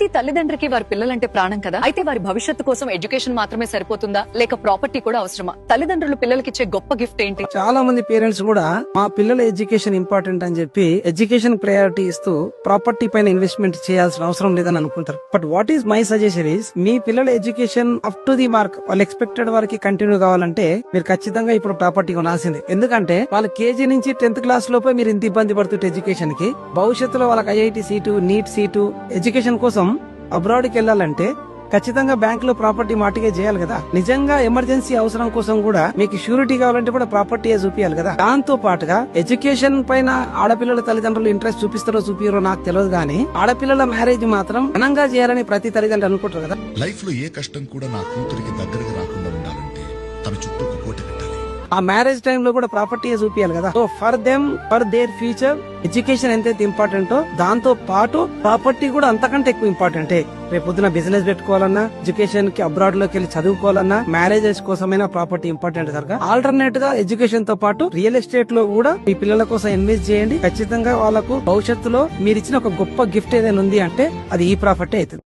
ప్రతి తల్లిదండ్రికి వారి పిల్లలంటే ప్రాణం కదా. అయితే వారి భవిష్యత్తు కోసం ఎడ్యుకేషన్ మాత్రమే సరిపోతుందా, లేక ప్రాపర్టీ కూడా అవసరమా? తల్లిదండ్రులు పిల్లలకిచ్చే గొప్ప గిఫ్ట్ ఏంటి? చాలా మంది పేరెంట్స్ కూడా మా పిల్లల ఎడ్యుకేషన్ ఇంపార్టెంట్ అని చెప్పి ఎడ్యుకేషన్ ప్రయారిటీ ఇస్తూ ప్రాపర్టీ పైన ఇన్వెస్ట్మెంట్ చేయాల్సిన అవసరం లేదని అనుకుంటారు. But what is my suggestion is, మీ పిల్లల education up to the mark వాళ్ళు ఎక్స్పెక్టెడ్ వరకు కంటిన్యూ కావాలంటే మీరు ఖచ్చితంగా ఇప్పుడు ప్రాపర్టీ కొనాల్సిందే. ఎందుకంటే వాళ్ళ కేజీ నుంచి 10th క్లాస్ లోపే మీరు ఇంత ఇబ్బంది పడుతుంటే ఎడ్యుకేషన్ కి, భవిష్యత్తులో వాళ్ళకి IIT seat, NEET seat, education కోసం అబ్రాడ్ కి వెళ్లాలంటే ఖచ్చితంగా బ్యాంక్ లో ప్రాపర్టీ మాటిగే చేయాలి కదా. నిజంగా ఎమర్జెన్సీ అవసరం కోసం కూడా మీకు షూరిటీ కావాలంటే కూడా ప్రాపర్టీ చూపించాలి కదా. దాంతో పాటుగా ఎడ్యుకేషన్ పైన ఆడపిల్లల తల్లిదండ్రులు ఇంట్రెస్ట్ చూపిస్తారో చూపిరో నాకు తెలియదు, కానీ ఆడపిల్లల మ్యారేజ్ మాత్రం ఘనంగా చేయాలని ప్రతి తల్లిదండ్రులు అనుకుంటారు కదా. లైఫ్ లో ఏ కష్టం కూడా నా కూతురికి దగ్గరగా రాకుండా ఉండాలంటే తన చుట్టూ ఒక కోట కట్టాలి. ఆ మ్యారేజ్ టైమ్ లో కూడా ప్రాపర్టీ చూపించాలి కదా. So for them, for their future education ఎంతైతే ఇంపార్టెంటో దాంతో పాటు ప్రాపర్టీ కూడా అంతకంటే ఎక్కువ ఇంపార్టెంటే. రేపు పొద్దున బిజినెస్ పెట్టుకోవాలన్నా, ఎడ్యుకేషన్ కి అబ్రాడ్ లోకి వెళ్ళి చదువుకోవాలన్నా, మ్యారేజెస్ కోసమైనా ప్రాపర్టీ ఇంపార్టెంట్ కనుక ఆల్టర్నేట్ గా ఎడ్యుకేషన్ తో పాటు రియల్ ఎస్టేట్ లో కూడా మీ పిల్లల కోసం ఇన్వెస్ట్ చేయండి. ఖచ్చితంగా వాళ్ళకు భవిష్యత్తులో మీరు ఇచ్చిన ఒక గొప్ప గిఫ్ట్ ఏదైనా ఉంది అంటే అది ఈ ప్రాపర్టీ అవుతుంది.